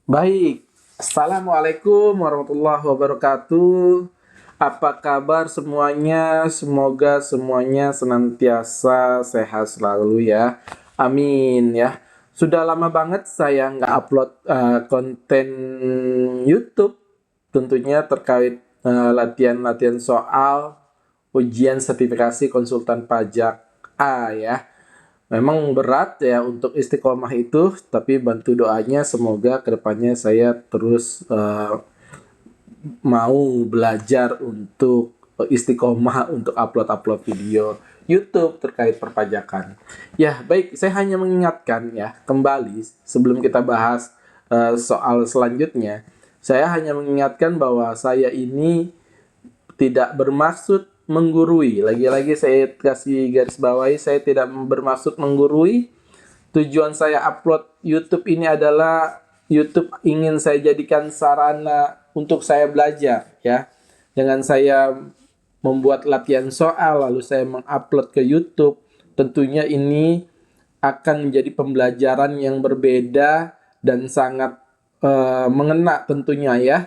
Baik, Assalamualaikum warahmatullahi wabarakatuh. Apa kabar semuanya? Semoga semuanya senantiasa sehat selalu ya. Amin ya. Sudah lama banget saya nggak upload konten YouTube, tentunya terkait latihan-latihan soal ujian sertifikasi konsultan pajak A ya. Memang berat ya untuk istiqomah itu, tapi bantu doanya semoga kedepannya saya terus mau belajar untuk istiqomah untuk upload-upload video YouTube terkait perpajakan. Ya, baik, saya hanya mengingatkan ya, kembali sebelum kita bahas soal selanjutnya, saya hanya mengingatkan bahwa saya ini tidak bermaksud menggurui. Lagi-lagi saya kasih garis bawahi, saya tidak bermaksud menggurui. Tujuan saya upload YouTube ini adalah YouTube ingin saya jadikan sarana untuk saya belajar ya. Dengan saya membuat latihan soal lalu saya mengupload ke YouTube, tentunya ini akan menjadi pembelajaran yang berbeda dan sangat mengena tentunya ya.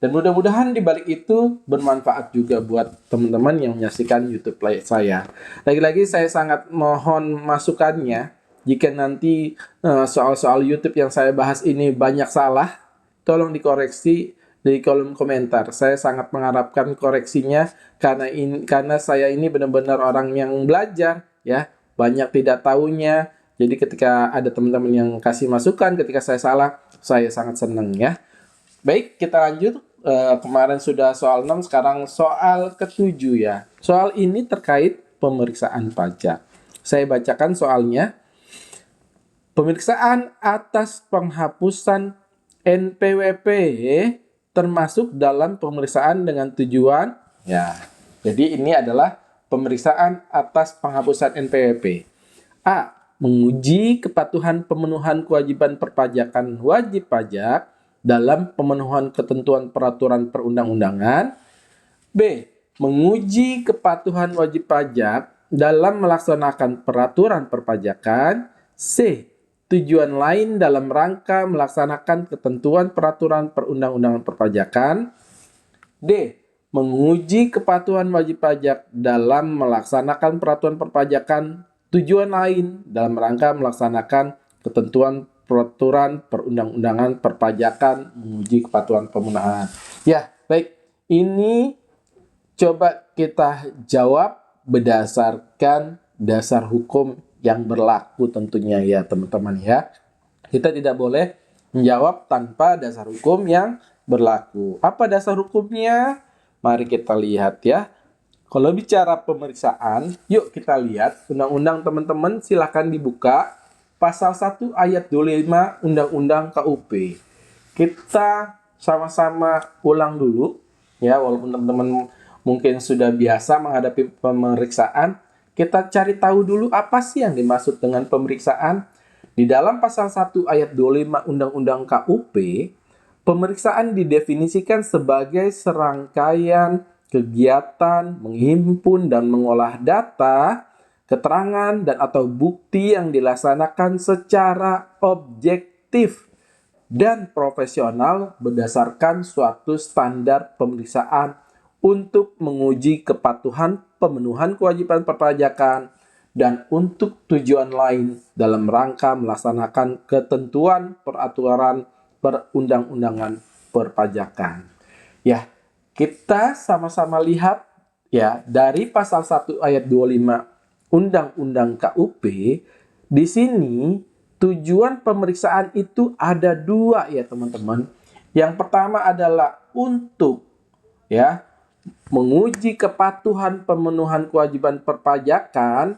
Dan mudah-mudahan di balik itu bermanfaat juga buat teman-teman yang menyaksikan YouTube saya. Lagi-lagi saya sangat mohon masukannya. Jika nanti soal-soal YouTube yang saya bahas ini banyak salah, tolong dikoreksi di kolom komentar. Saya sangat mengharapkan koreksinya karena saya ini benar-benar orang yang belajar ya, banyak tidak tahunya. Jadi ketika ada teman-teman yang kasih masukan ketika saya salah, saya sangat senang ya. Baik, kita lanjut. Kemarin sudah soal 6, sekarang soal ke-7 ya. Soal ini terkait pemeriksaan pajak. Saya bacakan soalnya. Pemeriksaan atas penghapusan NPWP termasuk dalam pemeriksaan dengan tujuan ya. Jadi ini adalah pemeriksaan atas penghapusan NPWP. A. Menguji kepatuhan pemenuhan kewajiban perpajakan wajib pajak dalam pemenuhan ketentuan peraturan perundang-undangan. B. Menguji kepatuhan wajib pajak dalam melaksanakan peraturan perpajakan. C. Tujuan lain dalam rangka melaksanakan ketentuan peraturan perundang-undangan perpajakan. D. Menguji kepatuhan wajib pajak dalam melaksanakan peraturan perpajakan. Tujuan lain dalam rangka melaksanakan ketentuan peraturan perundang-undangan perpajakan, menguji kepatuhan pemenuhan. Ya, baik. Ini coba kita jawab berdasarkan dasar hukum yang berlaku tentunya ya teman-teman ya. Kita tidak boleh menjawab tanpa dasar hukum yang berlaku. Apa dasar hukumnya? Mari kita lihat ya. Kalau bicara pemeriksaan, yuk kita lihat undang-undang teman-teman, silahkan dibuka. Pasal 1 ayat 25 Undang-Undang KUP. Kita sama-sama ulang dulu ya, walaupun teman-teman mungkin sudah biasa menghadapi pemeriksaan, kita cari tahu dulu apa sih yang dimaksud dengan pemeriksaan. Di dalam pasal 1 ayat 25 Undang-Undang KUP, pemeriksaan didefinisikan sebagai serangkaian kegiatan menghimpun dan mengolah data, keterangan dan atau bukti yang dilaksanakan secara objektif dan profesional berdasarkan suatu standar pemeriksaan untuk menguji kepatuhan pemenuhan kewajiban perpajakan dan untuk tujuan lain dalam rangka melaksanakan ketentuan peraturan perundang-undangan perpajakan. Ya, kita sama-sama lihat ya dari pasal 1 ayat 25 Undang-Undang KUP, di sini tujuan pemeriksaan itu ada dua ya teman-teman. Yang pertama adalah untuk ya menguji kepatuhan pemenuhan kewajiban perpajakan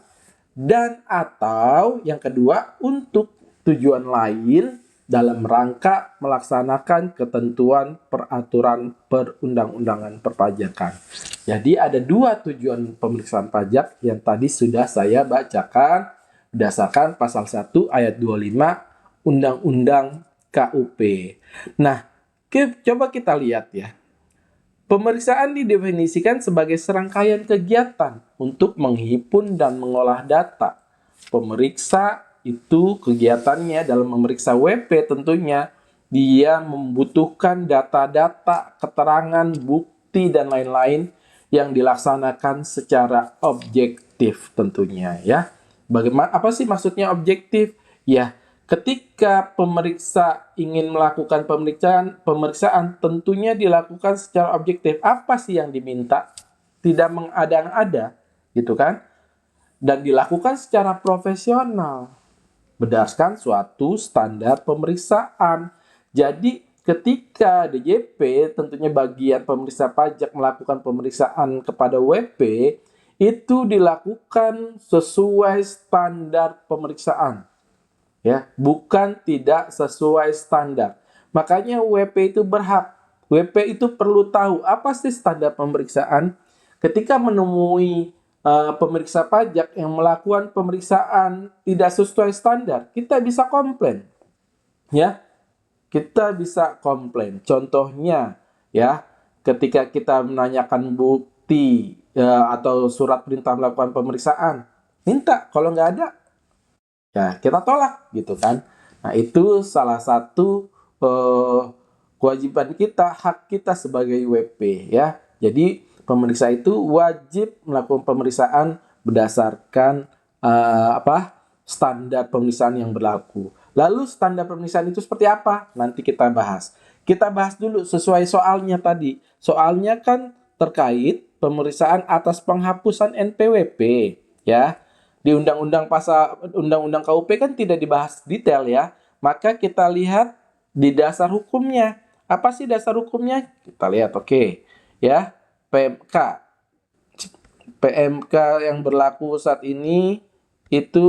dan atau yang kedua untuk tujuan lain dalam rangka melaksanakan ketentuan peraturan perundang-undangan perpajakan. Jadi ada dua tujuan pemeriksaan pajak yang tadi sudah saya bacakan berdasarkan pasal 1 ayat 25 Undang-Undang KUP. Nah, coba kita lihat ya. Pemeriksaan didefinisikan sebagai serangkaian kegiatan untuk menghimpun dan mengolah data. Pemeriksa itu kegiatannya dalam memeriksa WP tentunya dia membutuhkan data-data, keterangan, bukti, dan lain-lain yang dilaksanakan secara objektif tentunya ya. Bagaimana, apa sih maksudnya objektif? Ya, ketika pemeriksa ingin melakukan pemeriksaan tentunya dilakukan secara objektif. Apa sih yang diminta? Tidak mengada-ngada, gitu kan? Dan dilakukan secara profesional berdasarkan suatu standar pemeriksaan. Jadi ketika DJP, tentunya bagian pemeriksa pajak, melakukan pemeriksaan kepada WP, itu dilakukan sesuai standar pemeriksaan, ya, bukan tidak sesuai standar. Makanya WP itu berhak, WP itu perlu tahu apa sih standar pemeriksaan. Ketika menemui pemeriksa pajak yang melakukan pemeriksaan tidak sesuai standar, kita bisa komplain, ya, kita bisa komplain. Contohnya, ya, ketika kita menanyakan bukti atau surat perintah melakukan pemeriksaan, minta, kalau nggak ada, ya kita tolak, gitu kan. Nah, itu salah satu kewajiban kita, hak kita sebagai WP, ya. Jadi pemeriksa itu wajib melakukan pemeriksaan berdasarkan standar pemeriksaan yang berlaku. Lalu standar pemeriksaan itu seperti apa? Nanti kita bahas. Kita bahas dulu sesuai soalnya tadi. Soalnya kan terkait pemeriksaan atas penghapusan NPWP, ya. Di Undang-Undang KUP kan tidak dibahas detail, ya. Maka kita lihat di dasar hukumnya. Apa sih dasar hukumnya? Kita lihat, oke. Ya, PMK. PMK yang berlaku saat ini itu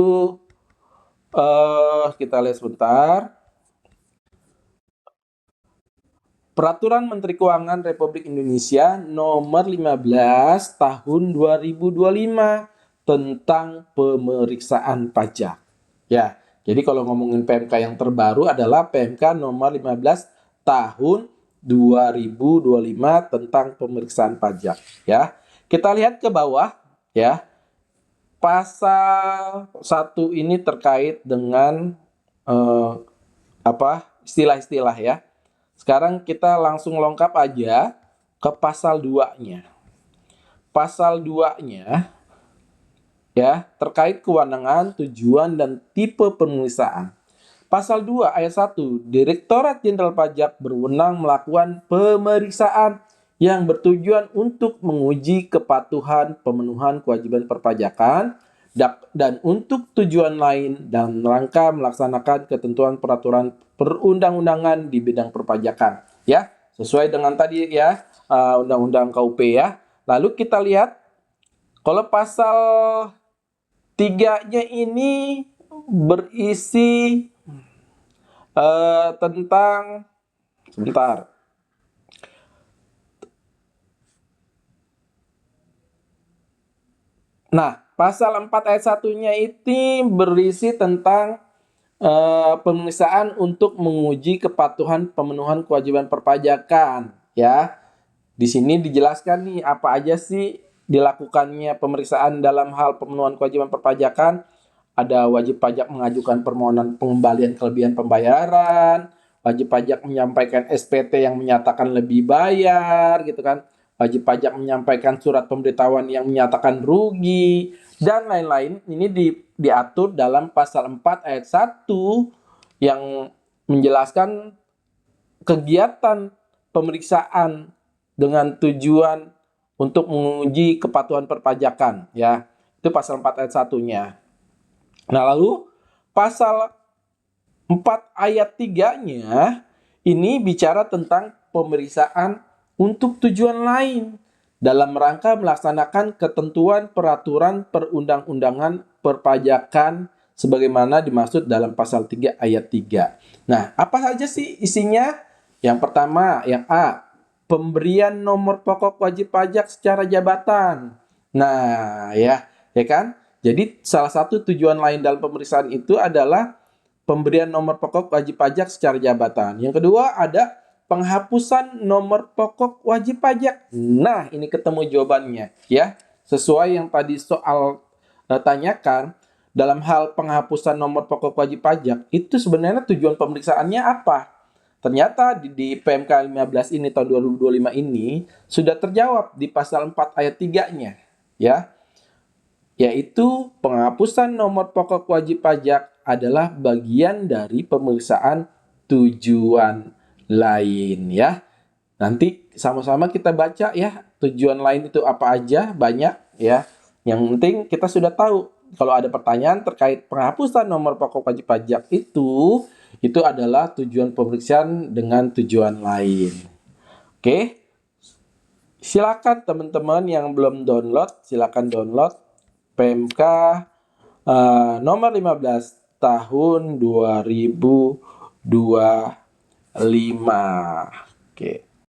kita lihat sebentar. Peraturan Menteri Keuangan Republik Indonesia Nomor 15 Tahun 2025 tentang pemeriksaan pajak. Ya, jadi kalau ngomongin PMK yang terbaru adalah PMK Nomor 15 Tahun 2025 tentang pemeriksaan pajak. Ya, kita lihat ke bawah, ya. Pasal 1 ini terkait dengan istilah-istilah, ya. Sekarang kita langsung lengkap aja ke pasal 2-nya. Pasal 2-nya, ya, terkait kewenangan, tujuan, dan tipe pemeriksaan. Pasal 2 ayat 1, Direktorat Jenderal Pajak berwenang melakukan pemeriksaan yang bertujuan untuk menguji kepatuhan pemenuhan kewajiban perpajakan dan untuk tujuan lain dalam rangka melaksanakan ketentuan peraturan perundang-undangan di bidang perpajakan, ya, sesuai dengan tadi, ya, Undang-Undang KUP, ya. Lalu kita lihat kalau pasal 3-nya ini berisi tentang sebentar. Nah, pasal 4 ayat 1-nya ini berisi tentang pemeriksaan untuk menguji kepatuhan pemenuhan kewajiban perpajakan, ya. Di sini dijelaskan nih apa aja sih dilakukannya pemeriksaan dalam hal pemenuhan kewajiban perpajakan. Ada wajib pajak mengajukan permohonan pengembalian kelebihan pembayaran, wajib pajak menyampaikan SPT yang menyatakan lebih bayar, gitu kan. Wajib pajak menyampaikan surat pemberitahuan yang menyatakan rugi, dan lain-lain. Ini diatur dalam pasal 4 ayat 1 yang menjelaskan kegiatan pemeriksaan dengan tujuan untuk menguji kepatuhan perpajakan, ya. Itu pasal 4 ayat 1-nya. Nah, lalu pasal 4 ayat 3-nya ini bicara tentang pemeriksaan untuk tujuan lain dalam rangka melaksanakan ketentuan peraturan perundang-undangan perpajakan sebagaimana dimaksud dalam pasal 3 ayat 3. Nah, apa saja sih isinya? Yang pertama, yang A, pemberian nomor pokok wajib pajak secara jabatan. Nah, ya kan? Jadi salah satu tujuan lain dalam pemeriksaan itu adalah pemberian nomor pokok wajib pajak secara jabatan. Yang kedua ada penghapusan nomor pokok wajib pajak. Nah, ini ketemu jawabannya, ya. Sesuai yang tadi soal tanyakan, dalam hal penghapusan nomor pokok wajib pajak, itu sebenarnya tujuan pemeriksaannya apa? ternyata di PMK 15 ini tahun 2025 ini sudah terjawab di pasal 4 ayat 3-nya, ya. Yaitu penghapusan nomor pokok wajib pajak adalah bagian dari pemeriksaan tujuan lain, ya. Nanti sama-sama kita baca ya, tujuan lain itu apa aja, banyak ya. Yang penting kita sudah tahu kalau ada pertanyaan terkait penghapusan nomor pokok wajib pajak itu adalah tujuan pemeriksaan dengan tujuan lain. Oke. Silakan teman-teman yang belum download, silakan download PMK nomor 15 tahun 2025. Oke.